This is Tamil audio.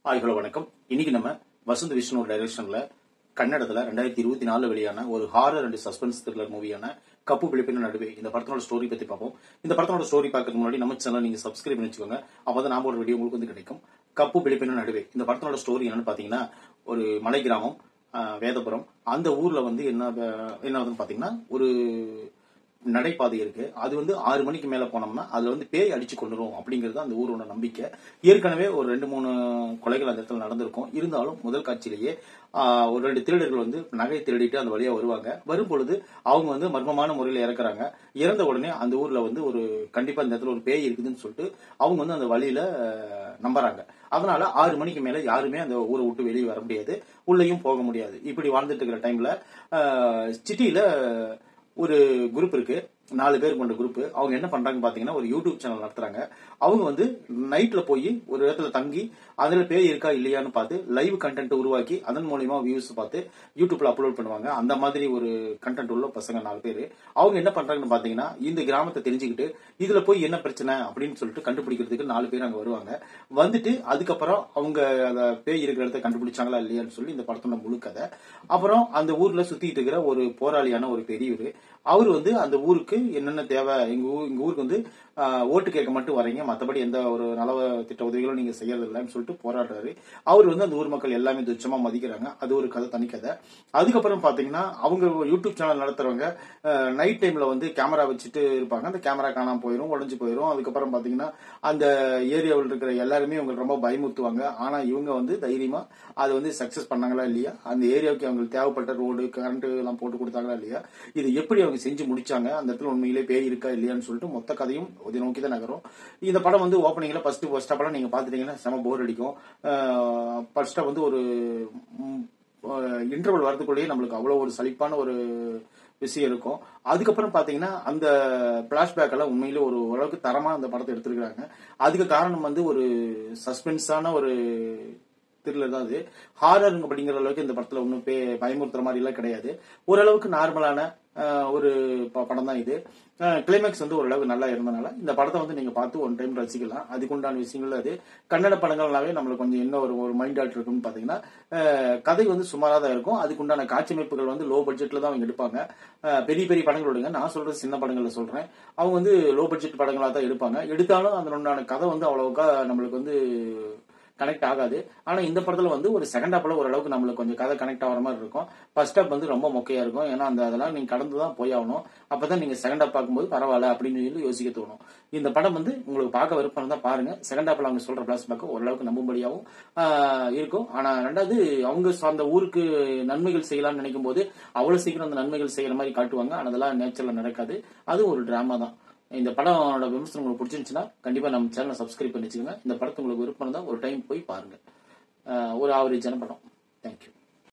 ஹலோ வணக்கம். இன்னைக்கு நம்ம வசந்த் விஷ்ணு டைரக்ஷன்ல கன்னடத்துல 2024 வெளியான ஒரு ஹாரர் அண்ட் சஸ்பென்ஸ் த்ரில்லர் மூவியான கப்பு பிடிப்பின் நடுவே இந்த படத்தோட ஸ்டோரி பத்தி பார்ப்போம். இந்த படத்தோட ஸ்டோரி பார்க்கறதுக்கு முன்னாடி நம்ம சேனல் நீங்க சப்ஸ்கிரைப் பண்ணி வச்சுக்கோங்க. அப்பதான் நாம ஒரு வீடியோ உங்களுக்கு வந்து கிடைக்கும். கப்பு பிடிப்பின் நடுவே இந்த படத்தோட ஸ்டோரி என்னன்னு பாத்தீங்கன்னா, ஒரு மலை கிராமம் வேதபுரம். அந்த ஊர்ல வந்து என்ன பாத்தீங்கன்னா ஒரு நடைபாதை இருக்கு. அது வந்து 6 மணிக்கு மேல போனோம்னா அதுல வந்து பேய் அடிச்சு கொண்டுரும் அப்படிங்கிறது அந்த ஊரோட நம்பிக்கை. ஏற்கனவே ஒரு 2-3 கொலைகள் அந்த இடத்துல நடந்திருக்கும். இருந்தாலும் முதல் காட்சியிலேயே ஒரு 2 திருடர்கள் வந்து நகை திருடிட்டு அந்த வழியா வருவாங்க. வரும் பொழுது அவங்க வந்து மர்மமான முறையில் இறக்குறாங்க. இறந்த உடனே அந்த ஊர்ல வந்து ஒரு கண்டிப்பா இந்த இடத்துல ஒரு பேய் இருக்குதுன்னு சொல்லிட்டு அவங்க வந்து அந்த வழியில நம்புறாங்க. அதனால 6 மணிக்கு மேல யாருமே அந்த ஊரை விட்டு வெளியே வர முடியாது, உள்ளேயும் போக முடியாது. இப்படி வாழ்ந்துட்டு இருக்கிற டைம்ல சிட்டியில ஒரு குரூப் இருக்கு, 4 பேர் கொண்ட குரூப். அவங்க என்ன பண்றாங்க பாத்தீங்கன்னா ஒரு யூடியூப் சேனல் நடத்துறாங்க. அவங்க வந்து நைட்ல போய் ஒரு இடத்துல தங்கி அதுல பேய் இருக்கா இல்லையான்னு பார்த்து லைவ் கண்டென்ட் உருவாக்கி அதன் மூலமா வியூஸ் பார்த்து யூடியூப்ல அப்லோட் பண்ணுவாங்க. அந்த மாதிரி ஒரு கண்டென்ட் உள்ள பசங்க 4 பேர். அவங்க என்ன பண்றாங்கன்னு பாத்தீங்கன்னா இந்த கிராமத்தை தெரிஞ்சுக்கிட்டு இதுல போய் என்ன பிரச்சனை அப்படின்னு சொல்லிட்டு கண்டுபிடிக்கிறதுக்கு 4 பேர் அங்க வருவாங்க. வந்துட்டு அதுக்கப்புறம் அவங்க அந்த பேய் இருக்கிற இடத்த கண்டுபிடிச்சாங்களா இல்லையான்னு சொல்லி இந்த படத்தோட முழு கதை. அப்புறம் அந்த ஊர்ல சுத்திட்டு இருக்கிற ஒரு போராளியான ஒரு பெரியவர், அவர் வந்து அந்த ஊருக்கு என்னென்ன தேவை, எங்க ஊருக்கு வந்து ஓட்டு கேட்க மட்டும் வரீங்க, மற்றபடி எந்த ஒரு நல திட்ட உதவிகளும் நீங்க செய்யறது இல்லைன்னு சொல்லிட்டு போராடுறாரு. அவர் வந்து அந்த ஊர் மக்கள் எல்லாமே துச்சமா மதிக்கிறாங்க. அது ஒரு கதை, தனி கதை. அதுக்கப்புறம் பாத்தீங்கன்னா அவங்க யூடியூப் சேனல் நடத்துறவங்க நைட் டைம்ல வந்து கேமரா வச்சுட்டு இருப்பாங்க. அந்த கேமரா காணாம போயிடும், உடஞ்சு போயிடும். அதுக்கப்புறம் பாத்தீங்கன்னா அந்த ஏரியாவில் இருக்கிற எல்லாருமே அவங்க ரொம்ப பயமுறுத்துவாங்க. ஆனா இவங்க வந்து தைரியமா அது வந்து சக்சஸ் பண்ணாங்களா இல்லையா, அந்த ஏரியாவுக்கு அவங்களுக்கு தேவைப்பட்ட ரோடு கரண்ட் எல்லாம் போட்டு கொடுத்தாங்களா இல்லையா, இது எப்படி அவங்க செஞ்சு முடிச்சாங்க, அந்த இடத்துல உண்மையிலே பேய் இருக்கா இல்லையான்னு சொல்லிட்டு மொத்த கதையும் இதை நோக்கி தான் நகரும். இந்த படம் வந்து ஓப்பனிங்ல ஃபர்ஸ்ட் படம் நீங்க பாத்துட்டீங்கன்னா செம போர் அடிக்கும். ஃபர்ஸ்ட் வந்து ஒரு இன்டர்வல் வரதுக்குள்ளேயே நம்மளுக்கு அவ்வளவு ஒரு சலிப்பான ஒரு விஷயம் இருக்கும். அதுக்கப்புறம் பாத்தீங்கன்னா அந்த பிளாஷ்பேக் எல்லாம் உண்மையிலே ஒரு ஓரளவுக்கு தரமா அந்த படத்தை எடுத்திருக்காங்க. அதுக்கு காரணம் வந்து ஒரு சஸ்பென்ஸான ஒரு த்ரில்லர் தான். அது ஹாரர் அப்படிங்கிற அளவுக்கு இந்த படத்துல ஒன்னும் பயமுறுத்துற மாதிரி எல்லாம் கிடையாது. ஓரளவுக்கு நார்மலான ஒரு படம் தான் இது. கிளைமேக்ஸ் வந்து ஓரளவுக்கு நல்லா இருந்தனால இந்த படத்தை வந்து நீங்க பார்த்து ஒன் டைம் ரசிக்கலாம். அதுக்குண்டான விஷயங்கள் அது. கன்னட படங்கள்னாவே நம்மளுக்கு கொஞ்சம் என்ன ஒரு மைண்ட் ஆட் இருக்குன்னு பாத்தீங்கன்னா கதை வந்து சுமாரா தான் இருக்கும். அதுக்குண்டான காட்சி அமைப்புகள் வந்து லோ பட்ஜெட்ல தான் அவங்க எடுப்பாங்க. பெரிய பெரிய படங்களோடுங்க, நான் சொல்றது சின்ன படங்கள்ல சொல்றேன். அவங்க வந்து லோ பட்ஜெட் படங்களா தான் எடுப்பாங்க. எடுத்தாலும் அதனுண்டான கதை வந்து அவ்வளவுக்கா நம்மளுக்கு வந்து கனெக்ட் ஆகாது. ஆனா இந்த படத்துல வந்து ஒரு செகண்ட் ஹாப்ல ஓரளவுக்கு நம்மளுக்கு கொஞ்சம் கதை கனெக்ட் ஆகிற மாதிரி இருக்கும். ஃபர்ஸ்ட் ஹாப் வந்து ரொம்ப மொக்கையா இருக்கும். ஏன்னா அதெல்லாம் நீங்க கடந்து தான் போய் ஆகணும். அப்பதான் நீங்க செகண்ட் ஹாப் பார்க்கும்போது பரவாயில்ல அப்படின்னு சொல்லி யோசிக்க தோணும். இந்த படம் வந்து உங்களுக்கு பார்க்க விருப்பம் தான் பாருங்க. செகண்ட் ஹாப்ல அவங்க சொல்ற பிளாஸ் பார்க்க ஓரளவுக்கு நம்பும்படியாகவும் இருக்கும். ஆனா ரெண்டாவது அவங்க அந்த ஊருக்கு நன்மைகள் செய்யலாம்னு நினைக்கும் போது அவ்வளவு சீக்கிரம் அந்த நன்மைகள் செய்யற மாதிரி காட்டுவாங்க. ஆனா அதெல்லாம் நேச்சர்ல நடக்காது. அது ஒரு டிராமா தான். இந்த படமோட விமர்சனம் உங்களுக்கு பிடிச்சிருந்துச்சுன்னா கண்டிப்பா நம்ம சேனலை சப்ஸ்கிரைப் பண்ணி வச்சுக்கோங்க. இந்த படத்தை உங்களுக்கு விருப்பம் தான் ஒரு டைம் போய் பாருங்க. ஒரு ஆவரேஜான படம். தேங்க்யூ.